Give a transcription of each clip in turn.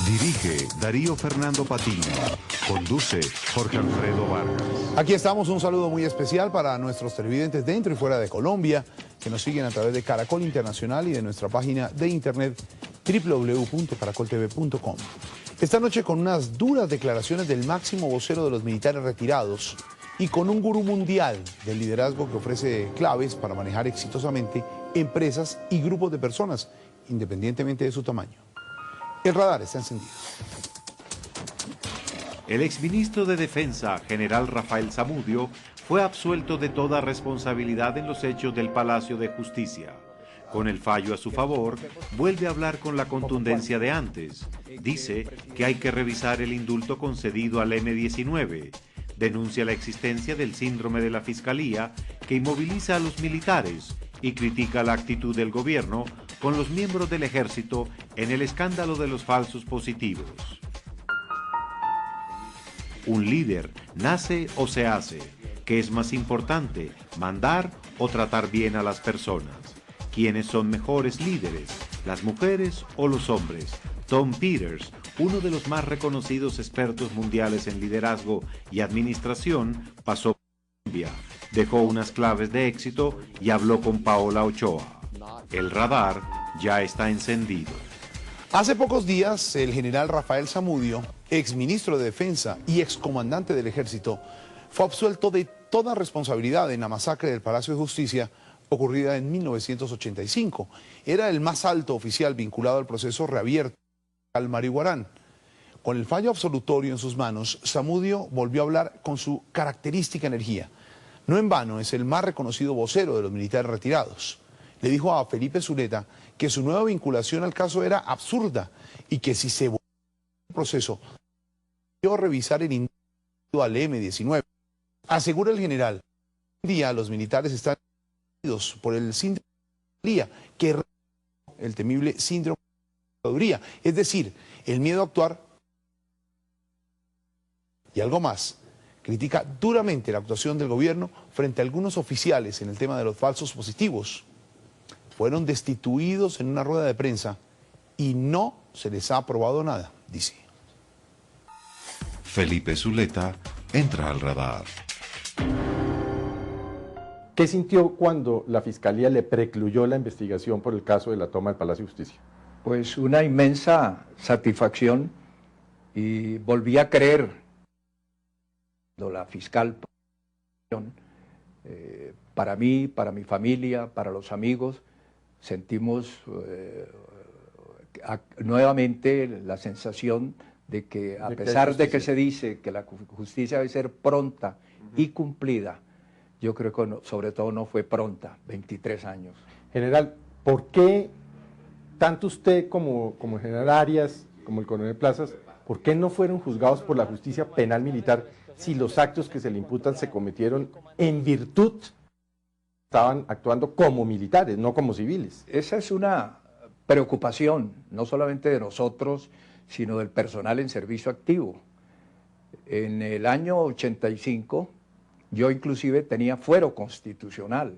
Dirige Darío Fernando Patiño. Conduce Jorge Alfredo Vargas. Aquí estamos, un saludo muy especial para nuestros televidentes dentro y fuera de Colombia, que nos siguen a través de Caracol Internacional y de nuestra página de internet www.caracoltv.com. Esta noche con unas duras declaraciones del máximo vocero de los militares retirados y con un gurú mundial del liderazgo que ofrece claves para manejar exitosamente empresas y grupos de personas, independientemente de su tamaño. El radar está encendido. El exministro de Defensa, general Rafael Zamudio, fue absuelto de toda responsabilidad en los hechos del Palacio de Justicia. Con el fallo a su favor, vuelve a hablar con la contundencia de antes. Dice que hay que revisar el indulto concedido al M-19. Denuncia la existencia del síndrome de la Fiscalía que inmoviliza a los militares y critica la actitud del gobierno con los miembros del ejército en el escándalo de los falsos positivos. Un líder nace o se hace. ¿Qué es más importante, mandar o tratar bien a las personas? ¿Quiénes son mejores líderes, las mujeres o los hombres? Tom Peters, uno de los más reconocidos expertos mundiales en liderazgo y administración, pasó por Colombia, dejó unas claves de éxito y habló con Paola Ochoa. El radar ya está encendido. Hace pocos días, el general Rafael Zamudio, exministro de Defensa y excomandante del Ejército, fue absuelto de toda responsabilidad en la masacre del Palacio de Justicia ocurrida en 1985. Era el más alto oficial vinculado al proceso reabierto al Marihuarán. Con el fallo absolutorio en sus manos, Zamudio volvió a hablar con su característica energía. No en vano es el más reconocido vocero de los militares retirados. Le dijo a Felipe Zuleta que su nueva vinculación al caso era absurda y que si se volvió el proceso, debió revisar el indulto al M-19. Asegura el general, hoy en día los militares están heridos por el síndrome de la Fiscalía, que el temible síndrome de la Procuraduría, es decir, el miedo a actuar. Y algo más, critica duramente la actuación del gobierno frente a algunos oficiales en el tema de los falsos positivos. Fueron destituidos en una rueda de prensa y no se les ha aprobado nada, dice. Felipe Zuleta entra al radar. ¿Qué sintió cuando la Fiscalía le precluyó la investigación por el caso de la toma del Palacio de Justicia? Pues una inmensa satisfacción y volví a creer la fiscal para mí, para mi familia, para los amigos, sentimos nuevamente la sensación de que a pesar de que se dice que la justicia debe ser pronta y cumplida, yo creo que sobre todo no fue pronta, 23 años. General, ¿por qué tanto usted como el general Arias, como el coronel Plazas, por qué no fueron juzgados por la justicia penal militar si los actos que se le imputan se cometieron en virtud, estaban actuando como militares, no como civiles? Esa es una preocupación, no solamente de nosotros, sino del personal en servicio activo. En el año 85, yo inclusive tenía fuero constitucional,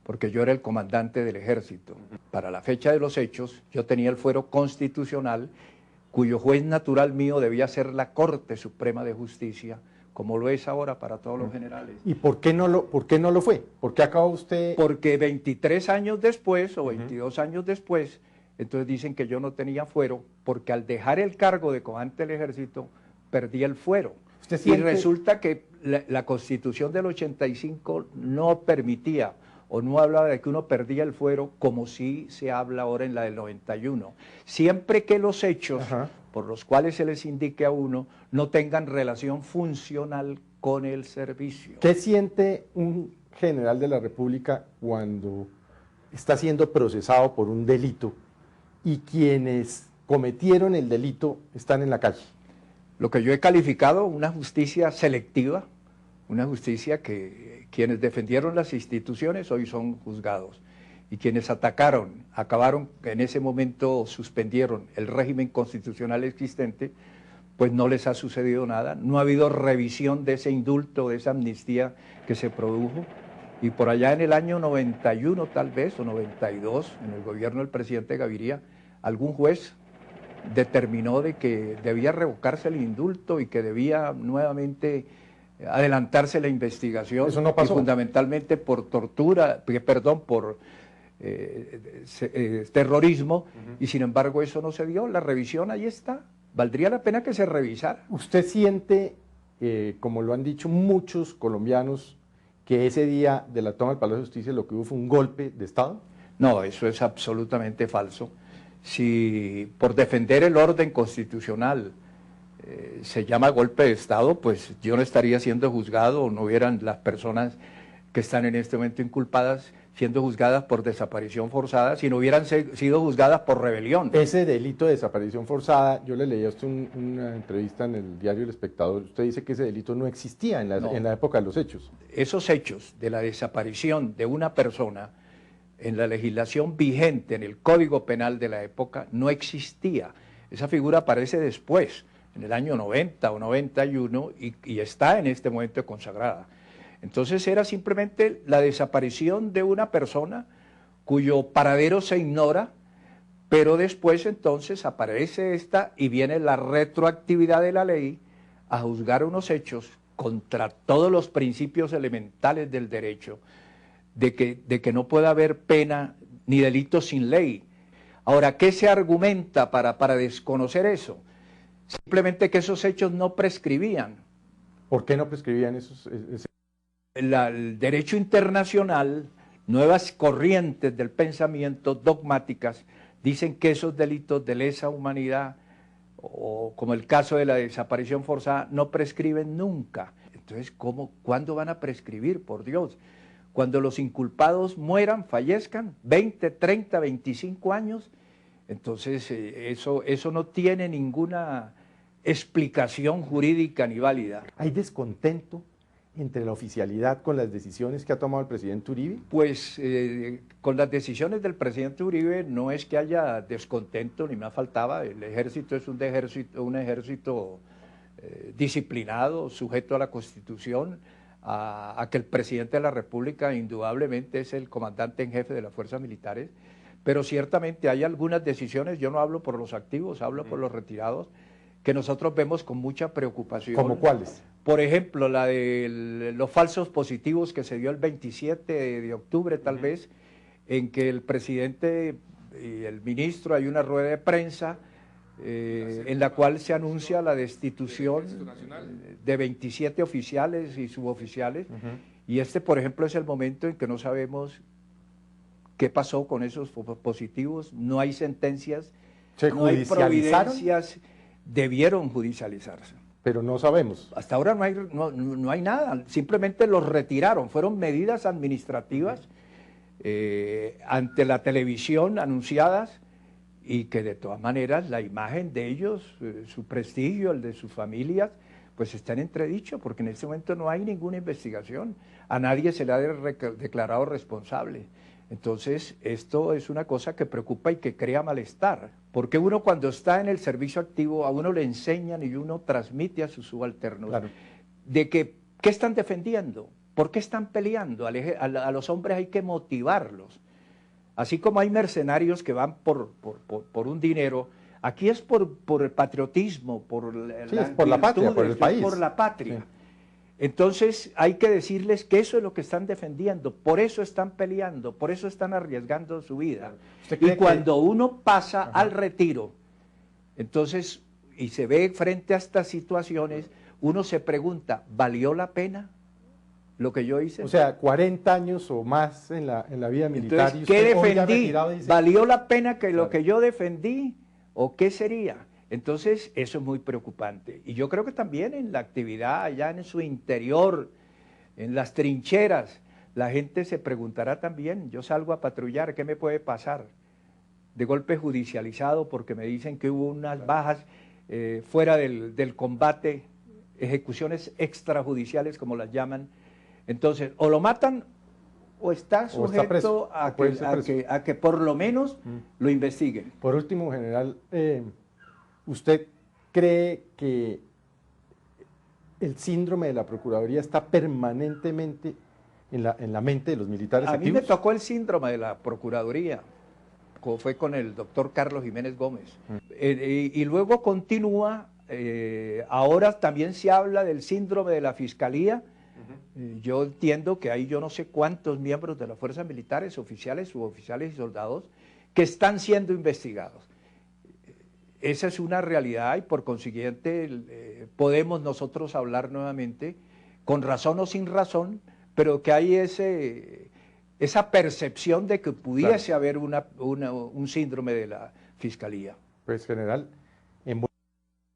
porque yo era el comandante del ejército. Para la fecha de los hechos, yo tenía el fuero constitucional, cuyo juez natural mío debía ser la Corte Suprema de Justicia, como lo es ahora para todos los generales. ¿Y por qué no lo fue? ¿Por qué acabó usted? Porque 23 años después, o 22 años después, entonces dicen que yo no tenía fuero, porque al dejar el cargo de comandante del ejército, perdí el fuero. Y resulta que la Constitución del 85 no permitía, o no hablaba de que uno perdía el fuero, como sí se habla ahora en la del 91. Siempre que los hechos por los cuales se les indique a uno no tengan relación funcional con el servicio. ¿Qué siente un general de la República cuando está siendo procesado por un delito y quienes cometieron el delito están en la calle? Lo que yo he calificado una justicia selectiva, una justicia que quienes defendieron las instituciones hoy son juzgados y quienes atacaron, acabaron, en ese momento suspendieron el régimen constitucional existente, pues no les ha sucedido nada, no ha habido revisión de ese indulto, de esa amnistía que se produjo, y por allá en el año 91 tal vez, o 92, en el gobierno del presidente Gaviria, algún juez determinó de que debía revocarse el indulto y que debía nuevamente adelantarse la investigación. Eso no pasó. Y fundamentalmente por tortura, perdón, por terrorismo, y sin embargo eso no se dio. La revisión ahí está. Valdría la pena que se revisara. ¿Usted siente, como lo han dicho muchos colombianos, que ese día de la toma del Palacio de Justicia lo que hubo fue un golpe de Estado? No, eso es absolutamente falso. Si por defender el orden constitucional se llama golpe de Estado, pues yo no estaría siendo juzgado, o no hubieran las personas que están en este momento inculpadas siendo juzgadas por desaparición forzada, si no hubieran sido juzgadas por rebelión. Ese delito de desaparición forzada, yo le leí a usted una entrevista en el diario El Espectador, usted dice que ese delito no existía en la época de los hechos. Esos hechos de la desaparición de una persona en la legislación vigente, en el Código Penal de la época, no existía. Esa figura aparece después, en el año 90 o 91, y está en este momento consagrada. Entonces era simplemente la desaparición de una persona cuyo paradero se ignora, pero después entonces aparece esta y viene la retroactividad de la ley a juzgar unos hechos contra todos los principios elementales del derecho, de que no puede haber pena ni delito sin ley. Ahora, ¿qué se argumenta para desconocer eso? Simplemente que esos hechos no prescribían. ¿Por qué no prescribían esos? El derecho internacional, nuevas corrientes del pensamiento dogmáticas, dicen que esos delitos de lesa humanidad, o como el caso de la desaparición forzada, no prescriben nunca. Entonces, ¿cuándo van a prescribir? Por Dios. Cuando los inculpados mueran, fallezcan, 20, 30, 25 años, entonces eso no tiene ninguna explicación jurídica ni válida. ¿Hay descontento entre la oficialidad con las decisiones que ha tomado el presidente Uribe? Pues con las decisiones del presidente Uribe no es que haya descontento, ni más faltaba. El ejército es un ejército disciplinado, sujeto a la Constitución, a que el presidente de la República indudablemente es el comandante en jefe de las fuerzas militares, pero ciertamente hay algunas decisiones, yo no hablo por los activos, hablo por los retirados, que nosotros vemos con mucha preocupación. ¿Cómo cuáles? Por ejemplo, la de los falsos positivos que se dio el 27 de octubre tal vez, en que el presidente y el ministro, hay una rueda de prensa en la cual se anuncia la destitución de 27 oficiales y suboficiales, y por ejemplo, es el momento en que no sabemos qué pasó con esos positivos, no hay sentencias, no hay providencias, debieron judicializarse. Pero no sabemos. Hasta ahora no hay nada, simplemente los retiraron, fueron medidas administrativas ante la televisión anunciadas, y que de todas maneras la imagen de ellos, su prestigio, el de sus familias, pues está en entredicho, porque en este momento no hay ninguna investigación, a nadie se le ha declarado responsable. Entonces, esto es una cosa que preocupa y que crea malestar, porque uno cuando está en el servicio activo, a uno le enseñan y uno transmite a sus subalternos, claro, de que, ¿qué están defendiendo? ¿Por qué están peleando? A los hombres hay que motivarlos. Así como hay mercenarios que van por un dinero, aquí es por el patriotismo, por la patria, por el país. Por la patria. Sí. Entonces hay que decirles que eso es lo que están defendiendo, por eso están peleando, por eso están arriesgando su vida. Y cuando uno pasa al retiro, entonces, y se ve frente a estas situaciones, uno se pregunta, ¿valió la pena lo que yo hice? O sea, 40 años o más en la vida militar. Entonces, ¿qué defendí? ¿Valió la pena que lo que yo defendí o qué sería? Entonces, eso es muy preocupante. Y yo creo que también en la actividad allá en su interior, en las trincheras, la gente se preguntará también, yo salgo a patrullar, ¿qué me puede pasar? De golpe judicializado porque me dicen que hubo unas bajas fuera del combate, ejecuciones extrajudiciales como las llaman. Entonces, o lo matan o está sujeto a que por lo menos lo investiguen. Por último, general, ¿usted cree que el síndrome de la Procuraduría está permanentemente en la mente de los militares activos? A mí me tocó el síndrome de la Procuraduría. fue con el doctor Carlos Jiménez Gómez. Y luego continúa, ahora también se habla del síndrome de la Fiscalía. Yo entiendo que hay yo no sé cuántos miembros de las fuerzas militares, oficiales, suboficiales y soldados, que están siendo investigados. Esa es una realidad y por consiguiente podemos nosotros hablar nuevamente, con razón o sin razón, pero que hay esa percepción de que pudiese haber un síndrome de la Fiscalía. Pues, general, en buena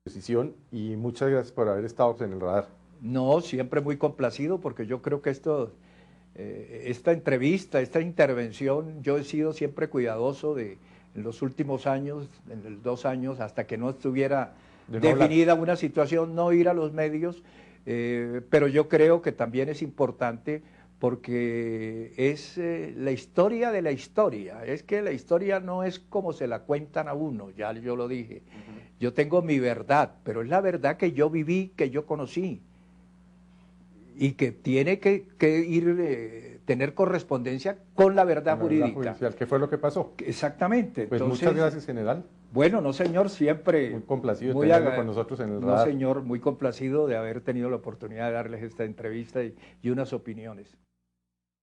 disposición y muchas gracias por haber estado en el radar. No, siempre muy complacido porque yo creo que esta entrevista, esta intervención, yo he sido siempre cuidadoso en los últimos años, en los 2 años, hasta que no estuviera definida una situación, no ir a los medios, pero yo creo que también es importante porque es la historia de la historia. Es que la historia no es como se la cuentan a uno, ya yo lo dije. Yo tengo mi verdad, pero es la verdad que yo viví, que yo conocí y que tiene que tener correspondencia con la verdad jurídica. ¿Qué fue lo que pasó? Exactamente. Pues entonces, muchas gracias, general. Bueno, no señor, siempre... Muy complacido de tenerlo con nosotros en el radar. No señor, muy complacido de haber tenido la oportunidad de darles esta entrevista y unas opiniones.